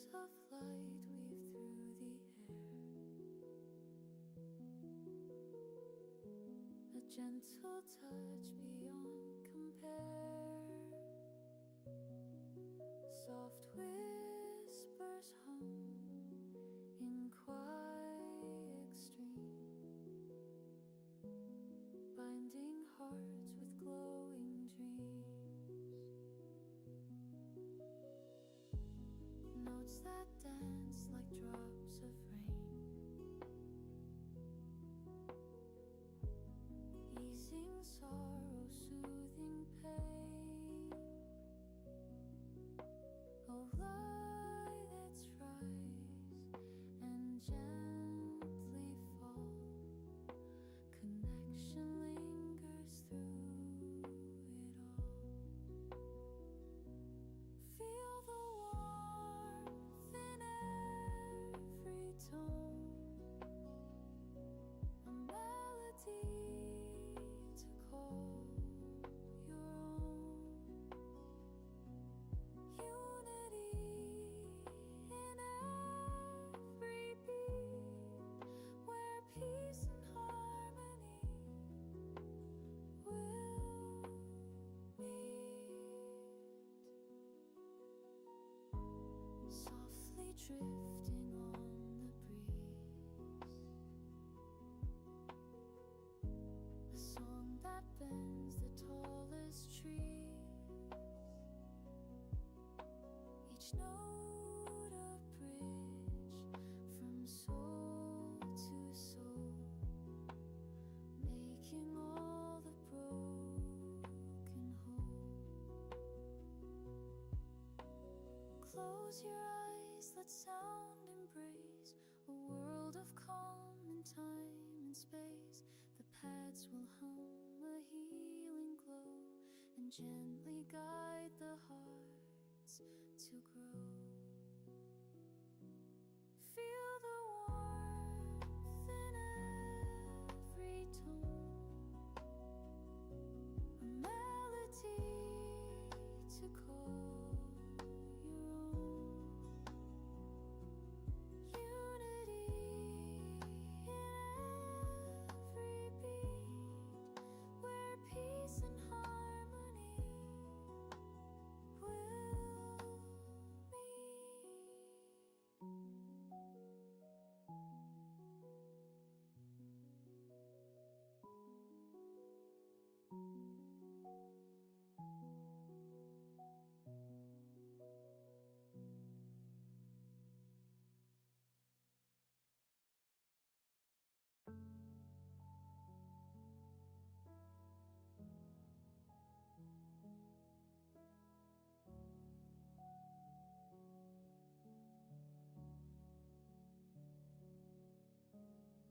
Streams of light weave through the air, a gentle touch beyond compare. Soft whispers hum in quiet extreme, binding hearts with glowing dreams. Notes that dance like drops of rain, easing sorrow, soothing pain. Oh, light that's rise and gently fall, connection lingers through it all. Feel the warmth in every tone, a melody to call your own. Unity in every beat, where peace and harmony will meet. Softly drifting on the breeze, a song that bends the tallest trees. Each note a bridge from soul to soul, making all the broken whole. Close your eyes, let sound embrace a world of calm in time and space. The pads will hum a healing glow and gently guide the hearts to grow. Feel the warmth in every tone, a melody to call your own. Unity in every beat, where peace and harmony will meet.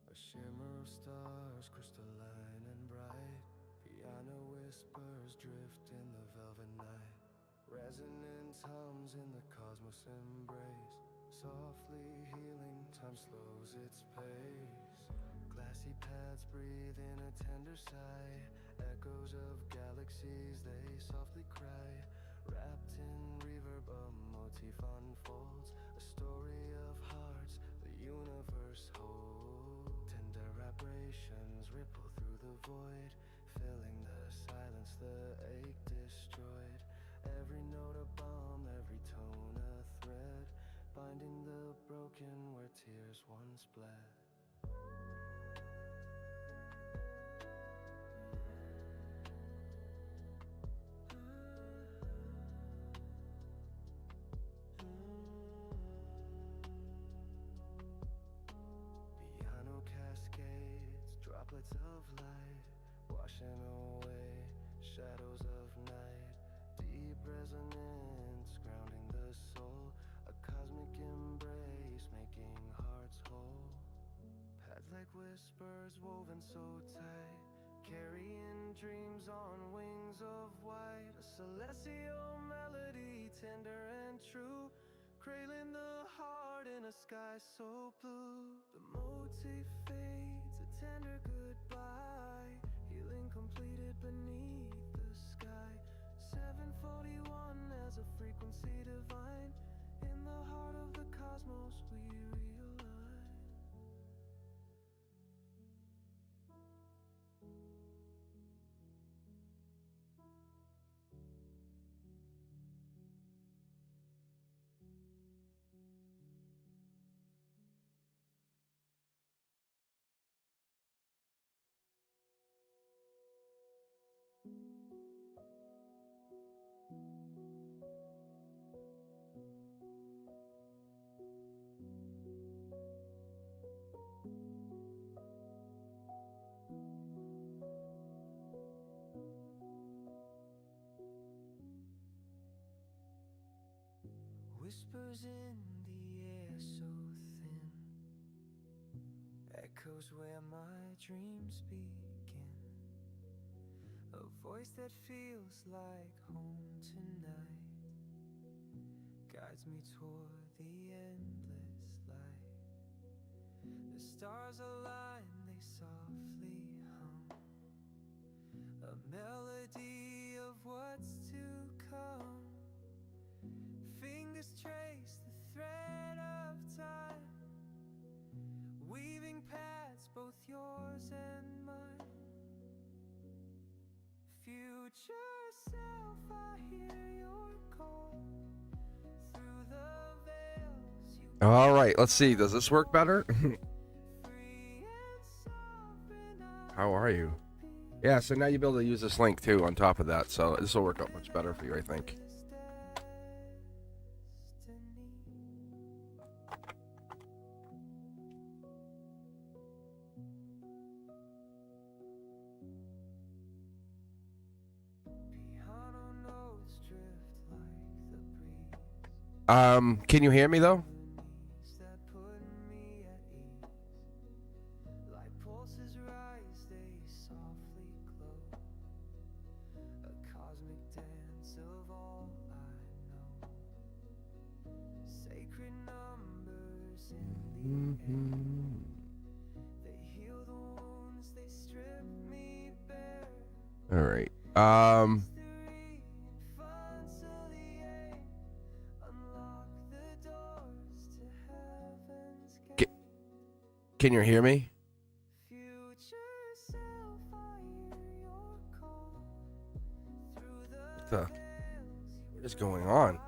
A shimmer of stars, crystalline and bright. Piano whispers drift in the velvet night. Resonance hums in the cosmos embrace. Softly healing, time slows its pace. Glassy paths breathe in a tender sigh. Echoes of galaxies, they softly cry. Wrapped in reverb, a motif unfolds. A story of hearts the universe holds. Tender vibrations ripple through the void, filling the silence, the ache destroyed. Every note a balm, every tone a thread, binding the broken where tears once bled. Piano cascades, droplets of light, washing away shadows of night. Deep resonance, grounding the soul. A cosmic embrace, making hearts whole. Pads like whispers woven so tight, carrying dreams on wings of white. A celestial melody, tender and true, cradling the heart in a sky so blue. The motif fades, a tender goodbye, healing completed beneath the sky. 741 as a frequency divine, in the heart of the Whispers in the air so thin, echoes where my dreams begin. A voice that feels like home tonight guides me toward the endless light. The stars align, they softly hum, a melody of what's to come. Fingers trace the thread of time, weaving paths both yours and mine. Future self, I hear your call through the veils you. All right, let's see. Does this work better? How are you? Yeah, so now you'll be able to use this link too on top of that. So this will work out much better for you, I think. Can you hear me though? All right. Can you hear me? What is going on?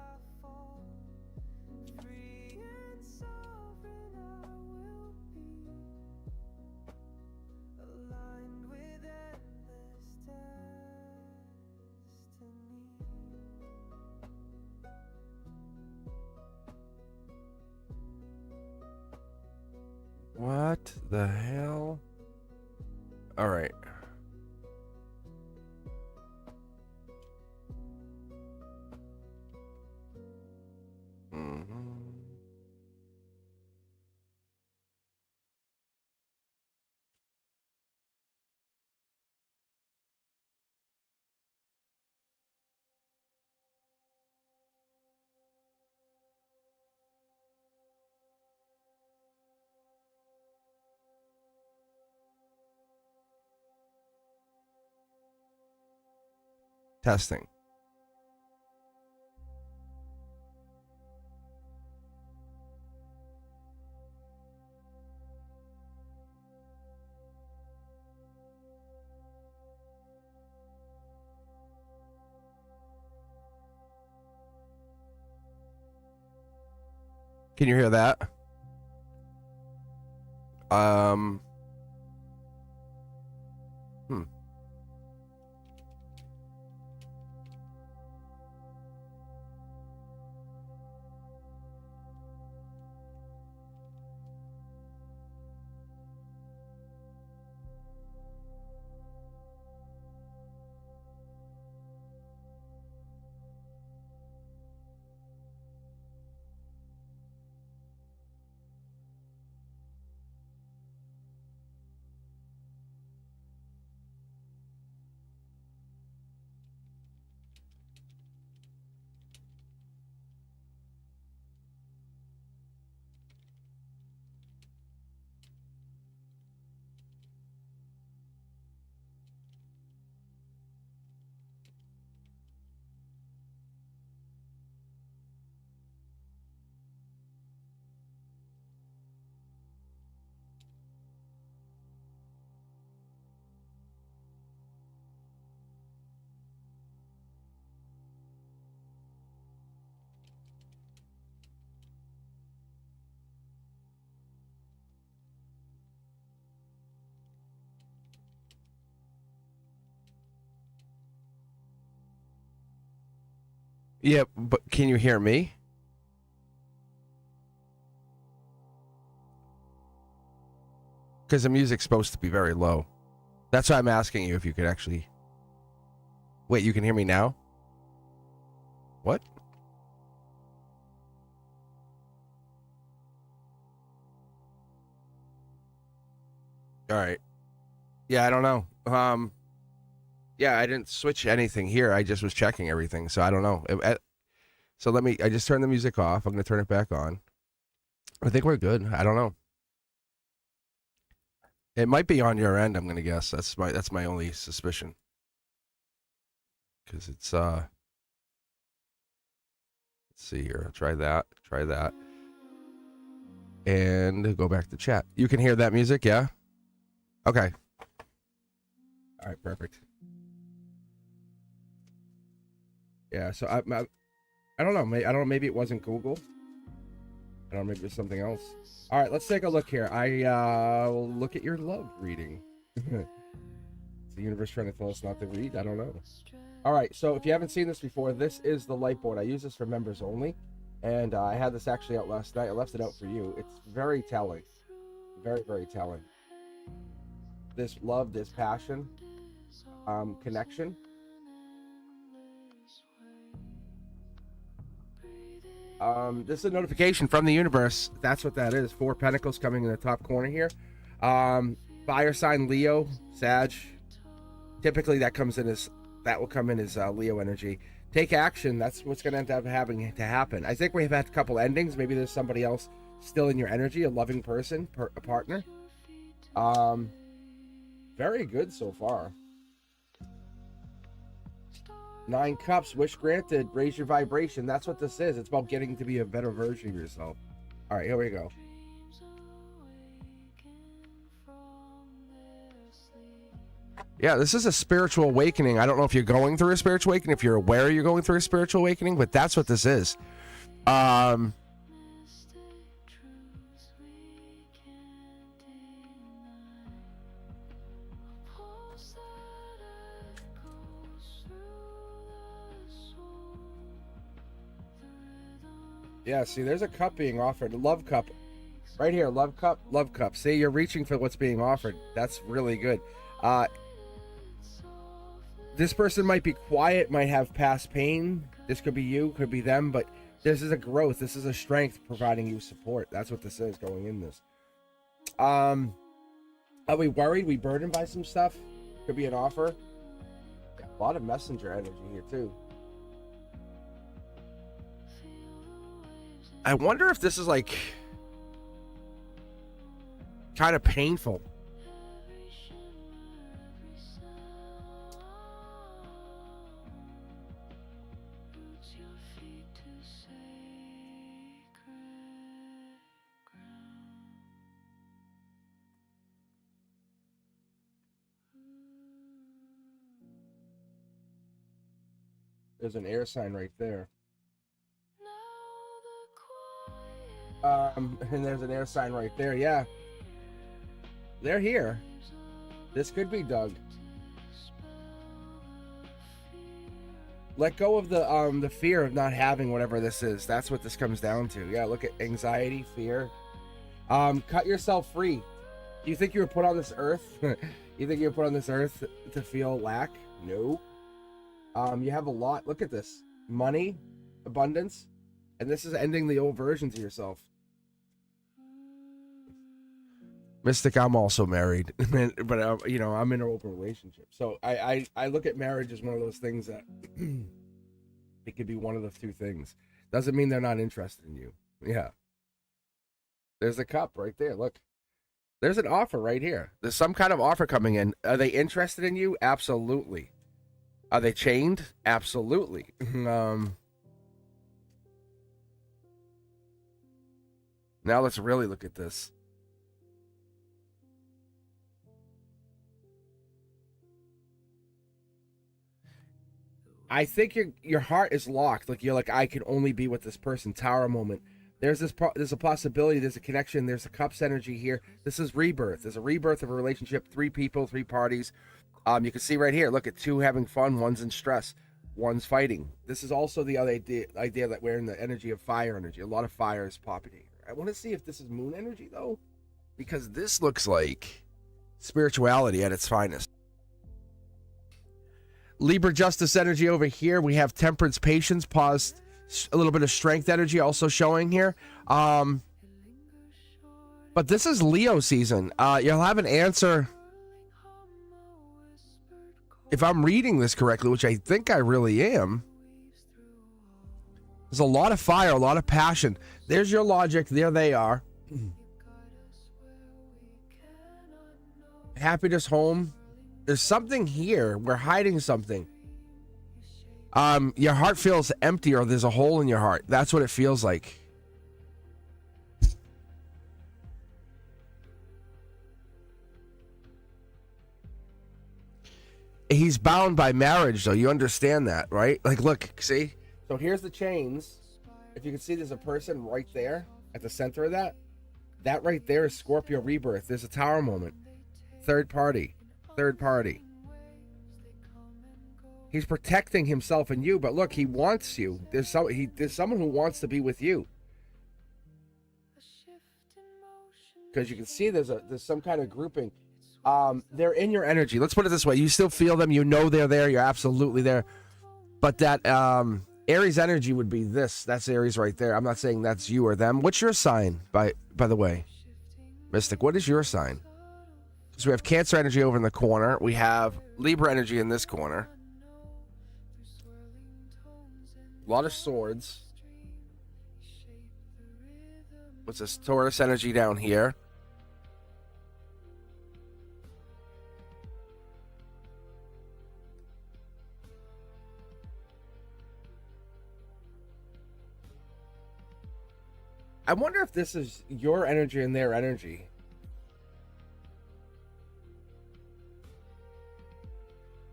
What the hell? All right. Testing. Can you hear that? Yeah, but can you hear me? Because the music's supposed to be very low. That's why I'm asking you if you could actually... Wait, you can hear me now? What? All right. Yeah, I don't know. Yeah, I didn't switch anything here. I just was checking everything, so I don't know. So I just turned the music off. I'm going to turn it back on. I think we're good. I don't know. It might be on your end, I'm going to guess. That's my only suspicion. Cuz it's let's see here. I'll try that. Try that. And go back to chat. You can hear that music, yeah? Okay. All right, perfect. Yeah, so I don't know. I don't know. Maybe it wasn't Google. I don't know. Maybe it was something else. All right, let's take a look here. I will look at your love reading. Is the universe trying to tell us not to read? I don't know. All right, so if you haven't seen this before, this is the light board. I use this for members only, and I had this actually out last night. I left it out for you. It's very telling. Very, very telling. This love, this passion, connection. This is a notification from the universe. That's what that is. 4 Pentacles coming in the top corner here. Fire sign Leo, Sag. Typically that will come in as Leo energy. Take action. That's what's going to end up having to happen. I think we've had a couple endings. Maybe there's somebody else still in your energy, a loving person, a partner. Very good so far. 9 Cups, wish granted, raise your vibration. That's what this is. It's about getting to be a better version of yourself. All right, here we go. Yeah, this is a spiritual awakening. I don't know if you're going through a spiritual awakening, if you're aware you're going through a spiritual awakening, but that's what this is. Yeah, see, there's a cup being offered. A love cup. Right here, love cup, love cup. See, you're reaching for what's being offered. That's really good. This person might be quiet, might have past pain. This could be you, could be them, but this is a growth. This is a strength providing you support. That's what this is going in this. Are we worried? We burdened by some stuff? Could be an offer. Yeah, a lot of messenger energy here, too. I wonder if this is like kind of painful. There's an air sign right there. And there's an air sign right there. Yeah, they're here. This could be Doug. Let go of the fear of not having whatever this is. That's what this comes down to. Yeah, look at anxiety, fear. Cut yourself free. Do you think you were put on this earth? You think you were put on this earth to feel lack? No. You have a lot. Look at this. Money, abundance, and this is ending the old versions of yourself. Mystic, I'm also married, but you know, I'm in an open relationship. So I look at marriage as one of those things that it could be one of the two things. Doesn't mean they're not interested in you. Yeah. There's a cup right there. Look, there's an offer right here. There's some kind of offer coming in. Are they interested in you? Absolutely. Are they chained? Absolutely. Now let's really look at this. I think your heart is locked. Like you're like, I can only be with this person. Tower moment. There's there's a possibility. There's a connection. There's a cups energy here. This is rebirth. There's a rebirth of a relationship. 3 people, 3 parties. You can see right here. Look at 2 having fun. 1's in stress. 1's fighting. This is also the other idea that we're in the energy of fire energy. A lot of fire is popping here. I want to see if this is moon energy though, because this looks like spirituality at its finest. Libra justice energy over here. We have temperance, patience, pause, a little bit of strength energy also showing here. But this is Leo season. You'll have an answer. If I'm reading this correctly, which I think I really am, there's a lot of fire, a lot of passion. There's your logic. There they are. Happiness home. There's something here. We're hiding something. Your heart feels empty, or there's a hole in your heart. That's what it feels like. He's bound by marriage, though. You understand that, right? Like, look, see? So here's the chains. If you can see, there's a person right there at the center of that. That right there is Scorpio rebirth. There's a tower moment. Third party. Third party. He's protecting himself and you, but look, he wants you. There's someone who wants to be with you. Because you can see there's some kind of grouping. They're in your energy. Let's put it this way. You still feel them. You know they're there. You're absolutely there. But that Aries energy would be this. That's Aries right there. I'm not saying that's you or them. What's your sign, by the way? Mystic, what is your sign? So we have Cancer energy over in the corner. We have Libra energy in this corner. A lot of swords. What's this? Taurus energy down here. I wonder if this is your energy and their energy.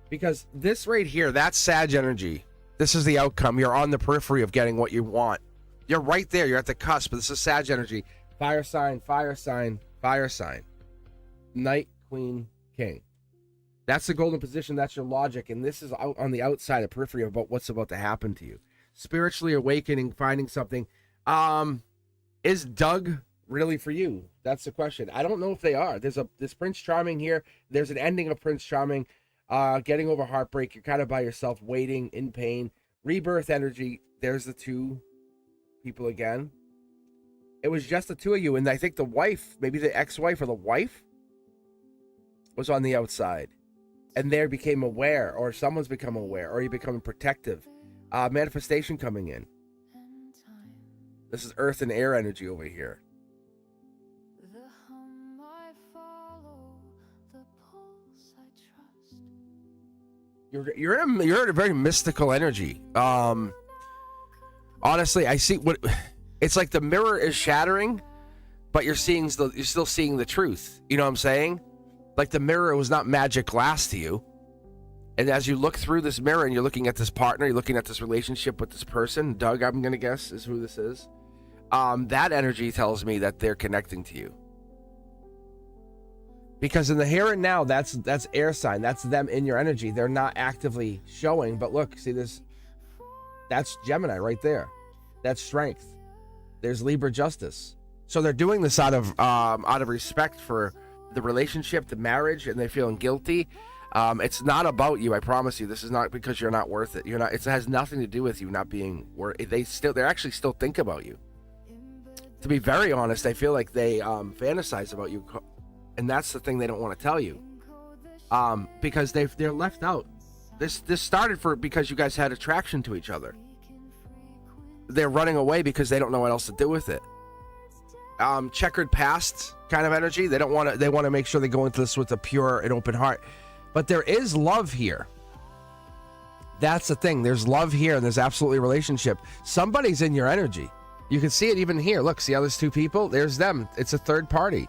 Because this right here, that's Sag energy. This is the outcome. You're on the periphery of getting what you want. You're right there. You're at the cusp. But this is Sag energy. Fire sign, fire sign, fire sign. Knight, queen, king. That's the golden position. That's your logic. And this is out on the outside, the periphery about what's about to happen to you. Spiritually awakening, finding something. Is Doug really for you? That's the question. I don't know if they are. There's Prince Charming here. There's an ending of Prince Charming. Getting over heartbreak. You're kind of by yourself, waiting, in pain. Rebirth energy. There's the two people again. It was just the two of you, and I think the wife, maybe the ex-wife or the wife, was on the outside. And there became aware, or someone's become aware, or you become protective. Manifestation coming in. This is earth and air energy over here. You're in a very mystical energy. Honestly, I see what it's like. The mirror is shattering, but you're still seeing the truth. You know what I'm saying? Like the mirror was not magic glass to you. And as you look through this mirror and you're looking at this partner, you're looking at this relationship with this person, Doug, I'm gonna guess is who this is. That energy tells me that they're connecting to you. Because in the here and now, that's air sign. That's them in your energy. They're not actively showing, but look, see this? That's Gemini right there. That's strength. There's Libra justice. So they're doing this out of respect for the relationship, the marriage, and they're feeling guilty. It's not about you. I promise you. This is not because you're not worth it. You're not. It has nothing to do with you not being worth. They actually still think about you. To be very honest, I feel like they fantasize about you. And that's the thing they don't want to tell you, because they're left out. This started because you guys had attraction to each other. They're running away because they don't know what else to do with it. Checkered past kind of energy. They want to make sure they go into this with a pure and open heart. But there is love here. That's the thing. There's love here, and there's absolutely a relationship. Somebody's in your energy. You can see it even here. Look, see how there's two people? There's them. It's a third party.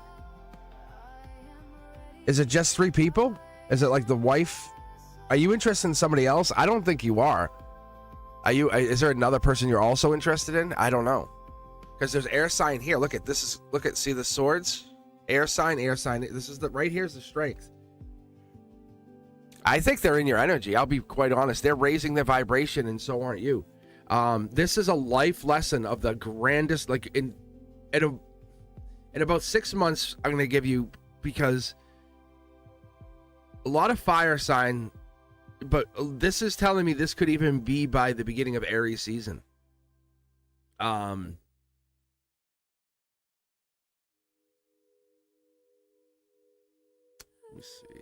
Is it just three people? Is it like the wife? Are you interested in somebody else? I don't think you are. Is there another person you're also interested in? I don't know. Because there's air sign here. Look at this. See the swords? Air sign, air sign. This is right here's the strength. I think they're in your energy. I'll be quite honest. They're raising their vibration, and so aren't you. This is a life lesson of the grandest, like in about 6 months, I'm going to give you, because a lot of fire sign, but this is telling me this could even be by the beginning of Aries season. Let me see.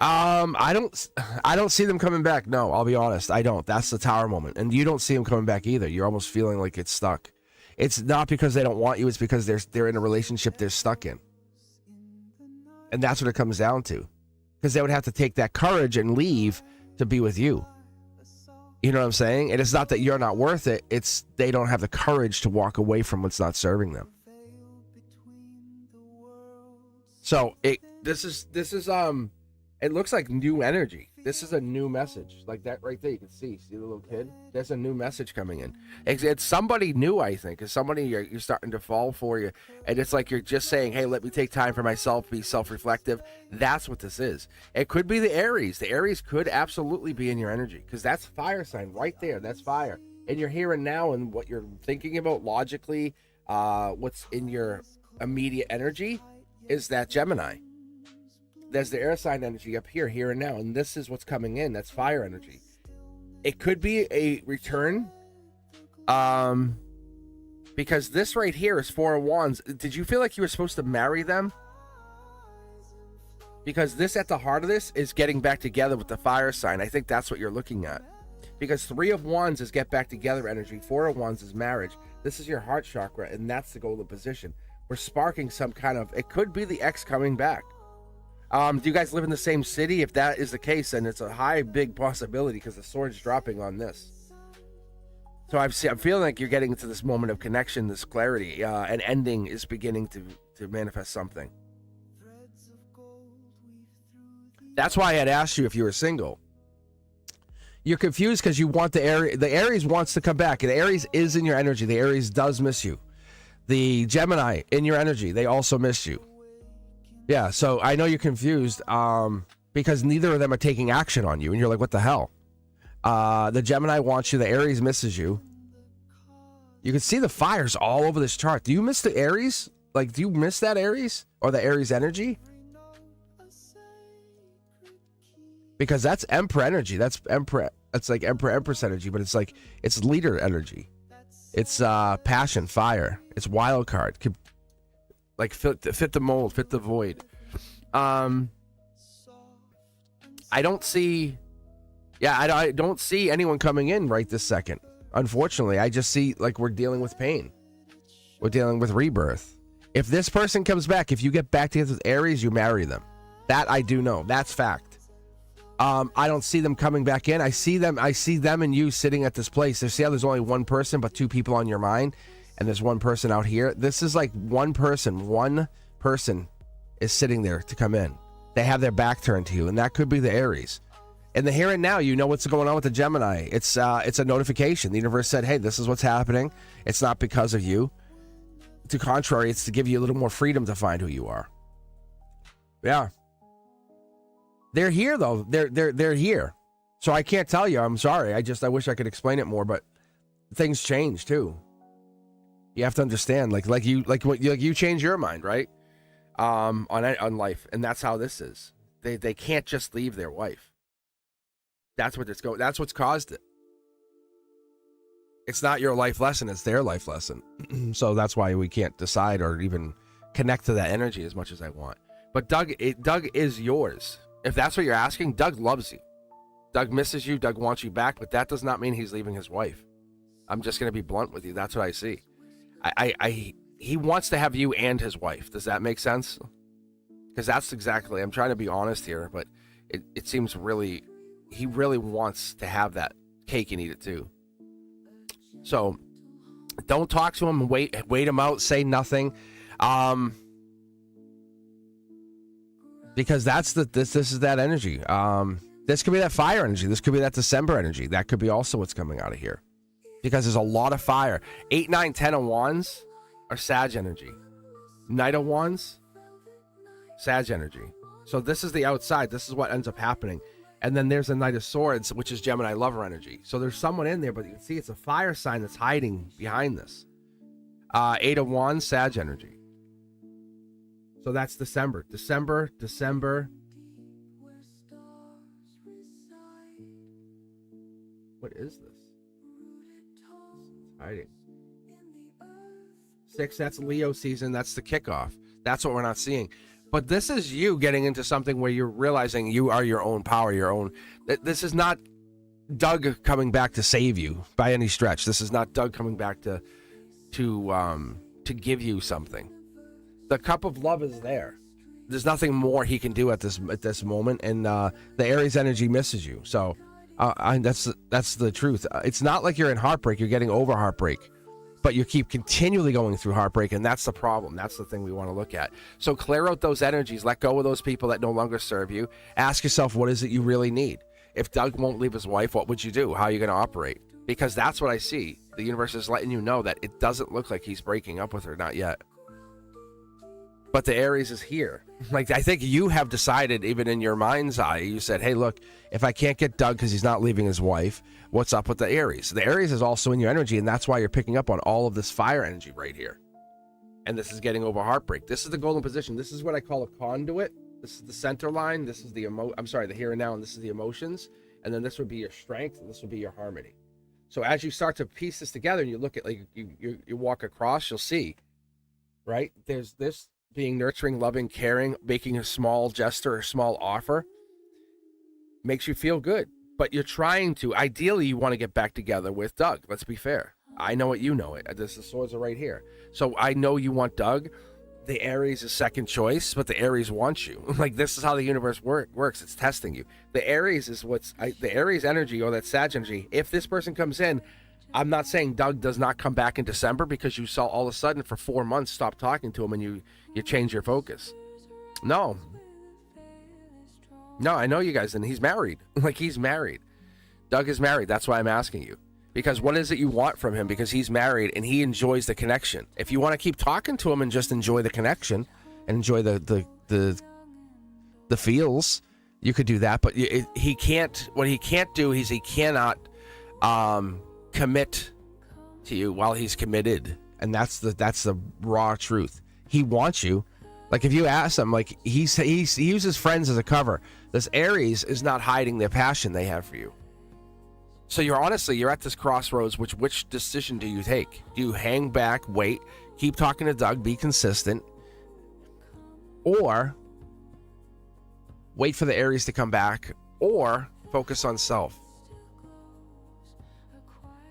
I don't see them coming back. No, I'll be honest. I don't. That's the Tower moment. And you don't see them coming back either. You're almost feeling like it's stuck. It's not because they don't want you. It's because they're in a relationship they're stuck in. And that's what it comes down to. Because they would have to take that courage and leave to be with you. You know what I'm saying? And it's not that you're not worth it. It's they don't have the courage to walk away from what's not serving them. So this is it looks like new energy. This is a new message. Like that right there, you can see the little kid? There's a new message coming in. It's somebody new, I think. It's somebody you're starting to fall for you. And it's like you're just saying, hey, let me take time for myself, be self-reflective. That's what this is. It could be the Aries. The Aries could absolutely be in your energy because that's fire sign right there. That's fire. And you're here and now and what you're thinking about logically, what's in your immediate energy is that Gemini. There's the air sign energy up here, here and now, and this is what's coming in. That's fire energy. It could be a return, because this right here is Four of Wands. Did you feel like you were supposed to marry them? Because this at the heart of this is getting back together with the fire sign. I think that's what you're looking at. Because Three of Wands is get back together energy. Four of Wands is marriage. This is your heart chakra, and that's the golden position. We're sparking some kind of, it could be the ex coming back. Do you guys live in the same city? If that is the case, then it's a big possibility because the sword's dropping on this. So I'm feeling like you're getting into this moment of connection, this clarity. An ending is beginning to manifest something. That's why I had asked you if you were single. You're confused because you want the Aries wants to come back. The Aries is in your energy. The Aries does miss you. The Gemini in your energy, they also miss you. Yeah, so I know you're confused because neither of them are taking action on you, and you're like, what the hell? The Gemini wants you, the Aries misses you. You can see the fires all over this chart. Do you miss the Aries? Like, do you miss that Aries or the Aries energy? Because that's Emperor energy. That's Emperor. It's like Empress energy, but it's like, it's leader energy. It's passion, fire. It's wild card. Like fit the mold, fit the void. I don't see anyone coming in right this second. Unfortunately, I just see like we're dealing with pain. We're dealing with rebirth. If this person comes back, if you get back together with Aries, you marry them. That I do know. That's fact. I don't see them coming back in. I see them and you sitting at this place. See how there's only one person, but two people on your mind. And there's one person out here. This is like one person is sitting there to come in. They have their back turned to you, and that could be the Aries. In the here and now, you know what's going on with the Gemini. It's a notification. The universe said, hey, this is what's happening. It's not because of you. To contrary, it's to give you a little more freedom to find who you are. Yeah. They're here, though. They're here. So I can't tell you. I'm sorry. I wish I could explain it more, but things change, too. You have to understand, like you change your mind, right? On life, and that's how this is. They can't just leave their wife. That's what's caused it. It's not your life lesson; it's their life lesson. So that's why we can't decide or even connect to that energy as much as I want. But Doug is yours. If that's what you're asking, Doug loves you. Doug misses you. Doug wants you back, but that does not mean he's leaving his wife. I'm just gonna be blunt with you. That's what I see. He wants to have you and his wife. Does that make sense? Because that's exactly, I'm trying to be honest here, but it seems he really wants to have that cake and eat it too. So don't talk to him and wait him out, say nothing. Because this is that energy. This could be that fire energy. This could be that December energy. That could be also what's coming out of here. Because there's a lot of fire. 8, 9, 10 of Wands are Sag energy. Knight of Wands, Sag energy. So this is the outside. This is what ends up happening. And then there's a Knight of Swords, which is Gemini lover energy. So there's someone in there, but you can see it's a fire sign that's hiding behind this. 8 of Wands, Sag energy. So that's December. December. What is this? Hiding. 6, that's Leo season. That's the kickoff. That's what we're not seeing. But this is you getting into something where you're realizing you are your own power, your own. This is not Doug coming back to save you by any stretch. This is not Doug coming back to give you something. The cup of love is there. There's nothing more he can do at this moment, and the Aries energy misses you. So that's the truth. It's not like you're in heartbreak. You're getting over heartbreak, but you keep continually going through heartbreak, and that's the problem. That's the thing we want to look at. So clear out those energies. Let go of those people that no longer serve you. Ask yourself, what is it you really need? If Doug won't leave his wife, what would you do? How are you going to operate? Because that's what I see. The universe is letting you know that it doesn't look like he's breaking up with her. Not yet. But the Aries is here. Like, I think you have decided, even in your mind's eye, you said, hey, look, if I can't get Doug because he's not leaving his wife, what's up with the Aries? The Aries is also in your energy, and that's why you're picking up on all of this fire energy right here. And this is getting over heartbreak. This is the golden position. This is what I call a conduit. This is the center line. This is the the here and now, and this is the emotions. And then this would be your strength, and this would be your harmony. So as you start to piece this together, and you look at, like, you walk across, you'll see, right? There's this being nurturing, loving, caring, making a small gesture or small offer makes you feel good. But you're trying to, ideally, you want to get back together with Doug. Let's be fair. I know it, you know it. The swords are right here. So I know you want Doug. The Aries is second choice, but the Aries wants you. Like, this is how the universe works. It's testing you. The Aries is the Aries energy, or that Sag energy. If this person comes in, I'm not saying Doug does not come back in December because you saw all of a sudden for 4 months stop talking to him and you change your focus. No, I know you guys, and he's married. Like, he's married. Doug is married. That's why I'm asking you. Because what is it you want from him? Because he's married and he enjoys the connection. If you want to keep talking to him and just enjoy the connection and enjoy the feels, you could do that. But he can't. What he can't do is he cannot commit to you while he's committed, and that's the raw truth. He wants you. Like, if you ask him, like, he uses friends as a cover. This Aries is not hiding the passion they have for you. So you're at this crossroads. Which decision do you take? Do you hang back, wait, keep talking to Doug, be consistent, or wait for the Aries to come back, or focus on self?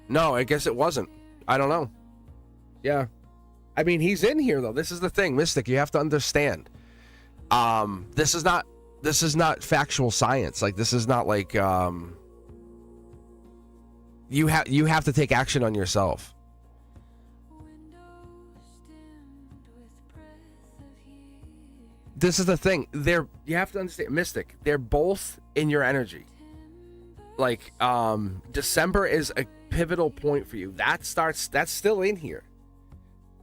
No, I guess it wasn't. I don't know. Yeah. I mean, he's in here, though. This is the thing, Mystic. You have to understand. This is not factual science. Like, this is not like you have to take action on yourself. This is the thing. You have to understand, Mystic. They're both in your energy. Like, December is a pivotal point for you. That's still in here.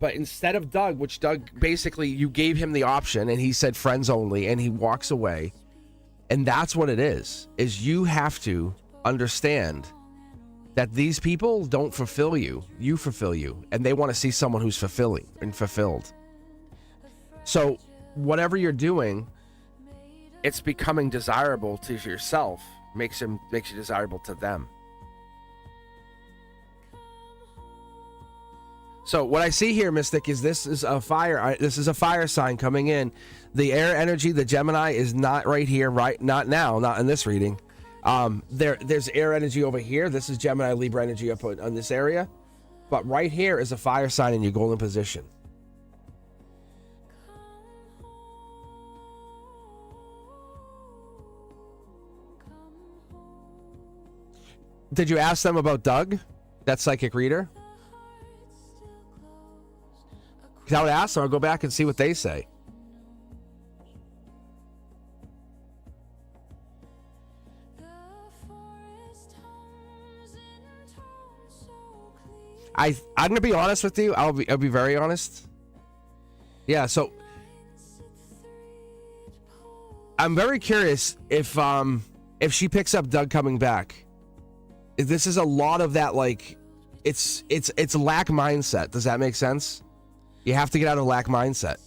But instead of Doug, which Doug, basically, you gave him the option and he said friends only, and he walks away. And that's what it is you have to understand that these people don't fulfill you. You fulfill you. And they want to see someone who's fulfilling and fulfilled. So whatever you're doing, it's becoming desirable to yourself. Makes you desirable to them. So what I see here, Mystic, is this is a fire sign coming in. The air energy, the Gemini, is not right here, right? Not now, not in this reading. There's air energy over here. This is Gemini, Libra energy up on this area. But right here is a fire sign in your golden position. Did you ask them about Doug, that psychic reader? Because I would ask them, I'll go back and see what they say. I'm gonna be honest with you. I'll be very honest. Yeah, so I'm very curious if she picks up Doug coming back. This is a lot of that, like, it's lack mindset. Does that make sense? You have to get out of lack mindset.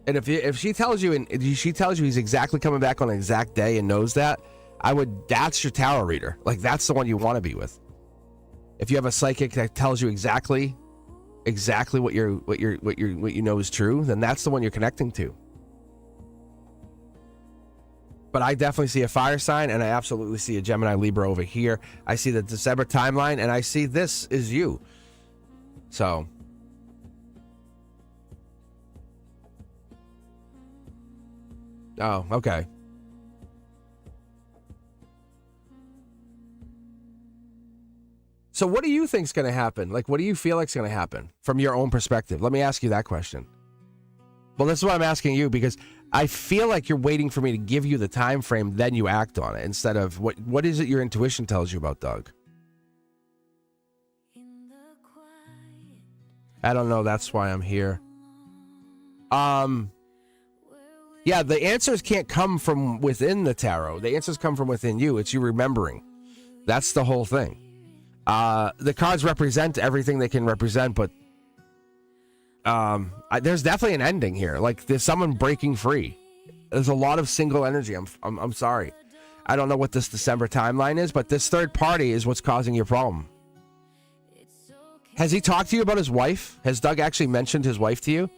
And if she tells you, and she tells you he's exactly coming back on an exact day and knows that, that's your tarot reader. Like, that's the one you want to be with. If you have a psychic that tells you exactly what you know is true, then that's the one you're connecting to. But I definitely see a fire sign, and I absolutely see a Gemini Libra over here. I see the December timeline, and I see this is you. So oh, okay. So what do you think's going to happen? Like, what do you feel like's going to happen from your own perspective? Let me ask you that question. Well, this is what I'm asking you, because I feel like you're waiting for me to give you the time frame, then you act on it, instead of what is it your intuition tells you about Doug? I don't know. That's why I'm here. Yeah, the answers can't come from within the tarot. The answers come from within you. It's you remembering. That's the whole thing. The cards represent everything they can represent, but there's definitely an ending here. Like, there's someone breaking free. There's a lot of single energy. I'm sorry. I don't know what this December timeline is, but this third party is what's causing your problem. Has he talked to you about his wife? Has Doug actually mentioned his wife to you?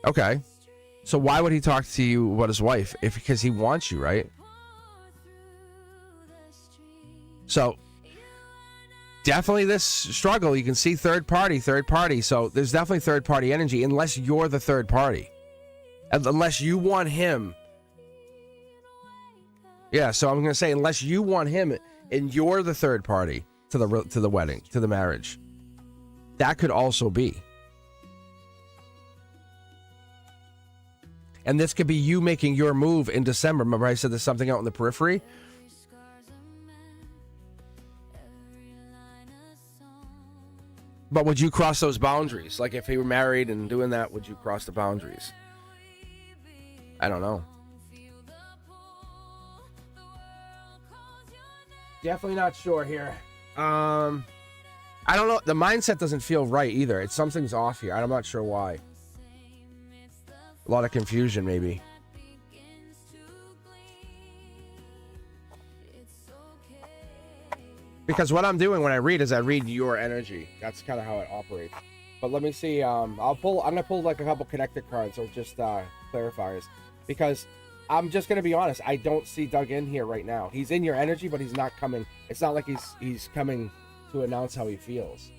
Okay. So why would he talk to you about his wife? Because he wants you, right? So definitely this struggle. You can see third party. So there's definitely third party energy, unless you're the third party. Unless you want him. Yeah, so I'm going to say, unless you want him and you're the third party to the wedding, to the marriage. That could also be. And this could be you making your move in December. Remember I said there's something out in the periphery? But would you cross those boundaries? Like, if he were married and doing that, would you cross the boundaries? I don't know. Definitely not sure here. I don't know. The mindset doesn't feel right either. Something's off here. I'm not sure why. A lot of confusion, maybe. Because what I'm doing when I read is I read your energy. That's kind of how it operates. But let me see. I'm gonna pull like a couple connected cards or just clarifiers, because I'm just gonna be honest. I don't see Doug in here right now. He's in your energy, but he's not coming. It's not like he's coming to announce how he feels.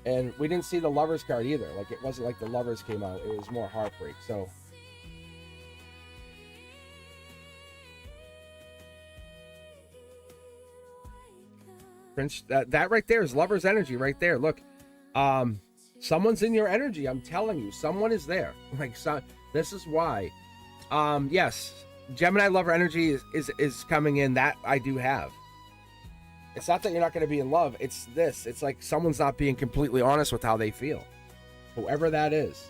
And we didn't see the Lovers card either. Like, it wasn't like the Lovers came out. It was more heartbreak. So Prince, that right there is Lover's energy right there. Look, someone's in your energy. I'm telling you, someone is there. Like, so this is why. Yes, Gemini Lover energy is coming in. That I do have. It's not that you're not going to be in love. It's this. It's like someone's not being completely honest with how they feel. Whoever that is.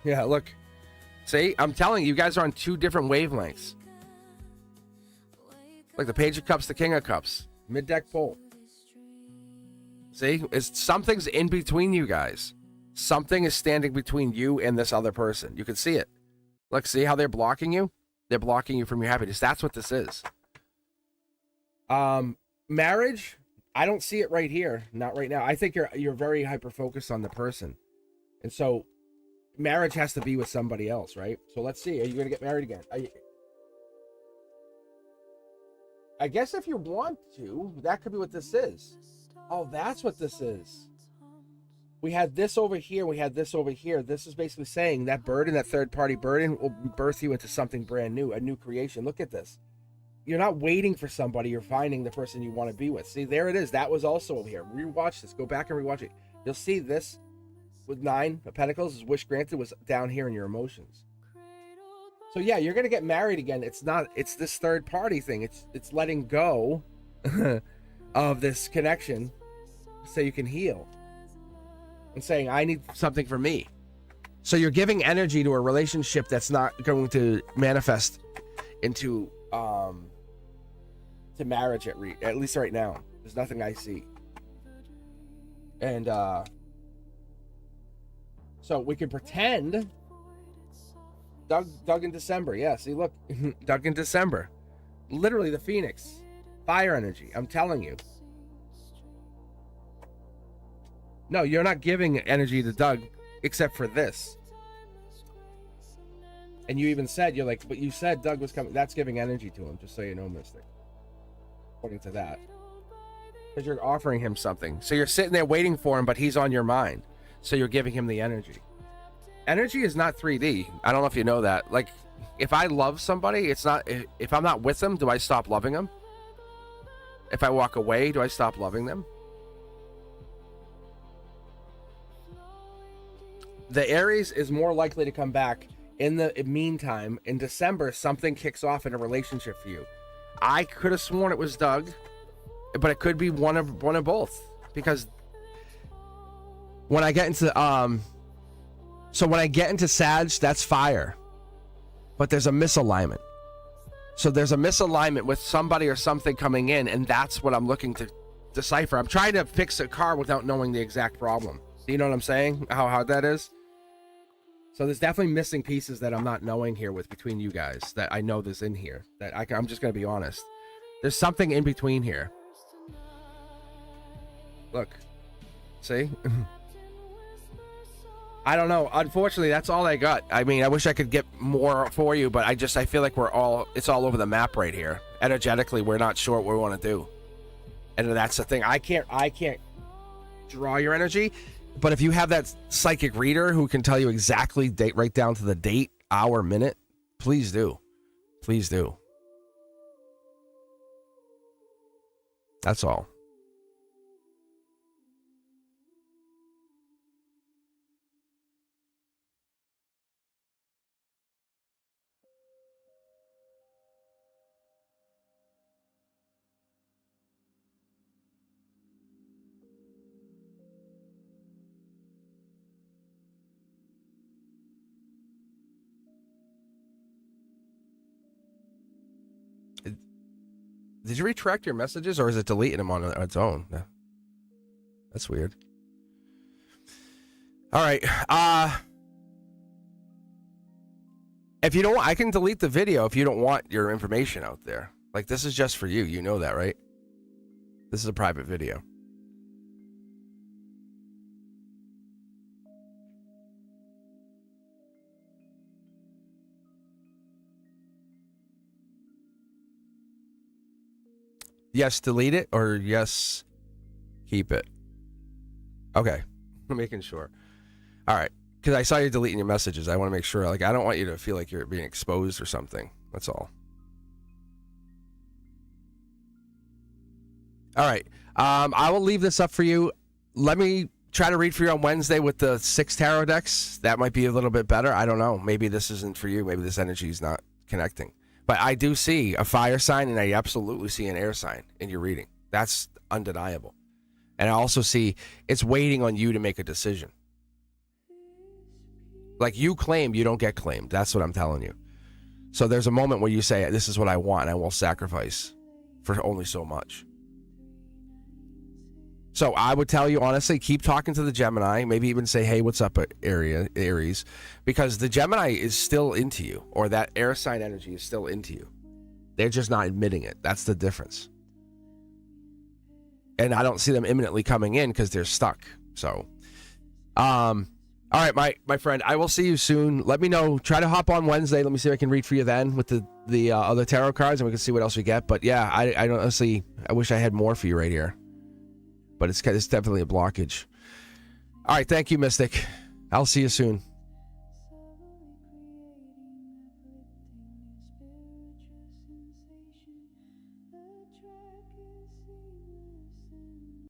Yeah, look. See, I'm telling you, you guys are on two different wavelengths. Like the Page of Cups, the King of Cups. Mid-deck pull. See, something's in between you guys. Something is standing between you and this other person. You can see it. Look, see how they're blocking you? They're blocking you from your happiness. That's what this is. Marriage, I don't see it right here. Not right now. I think you're very hyper-focused on the person. And so marriage has to be with somebody else, right? So let's see. Are you going to get married again? I guess if you want to, that could be what this is. Oh, that's what this is. We had this over here. We had this over here. This is basically saying that burden, that third-party burden, will birth you into something brand new, a new creation. Look at this. You're not waiting for somebody. You're finding the person you want to be with. See, there it is. That was also over here. Rewatch this. Go back and rewatch it. You'll see this with 9 of Pentacles, is wish granted, was down here in your emotions. So yeah, you're gonna get married again. It's this third party thing. It's letting go of this connection so you can heal. And saying, I need something for me. So you're giving energy to a relationship that's not going to manifest into to marriage at least right now. There's nothing I see. And So we can pretend Doug in December. Yeah, see, look, Doug in December. Literally the Phoenix. Fire energy, I'm telling you. No, you're not giving energy to Doug except for this. And you even said, you're like, but you said Doug was coming. That's giving energy to him, just so you know, Mystic. According to that. Because you're offering him something. So you're sitting there waiting for him, but he's on your mind. So you're giving him the energy. Energy is not 3D. I don't know if you know that. Like, if I love somebody, it's not, if I'm not with them, do I stop loving them? If I walk away, do I stop loving them? The Aries is more likely to come back. In the meantime, in December, something kicks off in a relationship for you. I could have sworn it was Doug, but it could be one of both. Because when I get into when I get into Sag, that's fire. But there's a misalignment. So there's a misalignment with somebody or something coming in, and that's what I'm looking to decipher. I'm trying to fix a car without knowing the exact problem. Do you know what I'm saying? How hard that is? So there's definitely missing pieces that I'm not knowing here with between you guys that I know there's in here. That I'm just going to be honest. There's something in between here. Look. See? I don't know. Unfortunately, that's all I got. I mean, I wish I could get more for you, but I feel like it's all over the map right here. Energetically, we're not sure what we want to do. And that's the thing. I can't draw your energy. But if you have that psychic reader who can tell you exactly date, right down to the date, hour, minute, please do. Please do. That's all. Did you retract your messages, or is it deleting them on its own? Yeah. That's weird. All right. If you don't, I can delete the video if you don't want your information out there. Like, this is just for you. You know that, right? This is a private video. Yes, delete it, or yes, keep it. Okay, I'm making sure. All right, because I saw you deleting your messages. I want to make sure. Like, I don't want you to feel like you're being exposed or something. That's all. All right, I will leave this up for you. Let me try to read for you on Wednesday with the 6 tarot decks. That might be a little bit better. I don't know. Maybe this isn't for you. Maybe this energy is not connecting. But I do see a fire sign, and I absolutely see an air sign in your reading. That's undeniable. And I also see it's waiting on you to make a decision. Like, you claim, you don't get claimed. That's what I'm telling you. So there's a moment where you say, this is what I want, and I will sacrifice for only so much. So I would tell you, honestly, keep talking to the Gemini. Maybe even say, hey, what's up, Aries? Because the Gemini is still into you, or that air sign energy is still into you. They're just not admitting it. That's the difference. And I don't see them imminently coming in because they're stuck. So, all right, my friend, I will see you soon. Let me know. Try to hop on Wednesday. Let me see if I can read for you then with the other tarot cards, and we can see what else we get. But yeah, I don't honestly, I wish I had more for you right here. But it's definitely a blockage. All right, thank you, Mystic. I'll see you soon.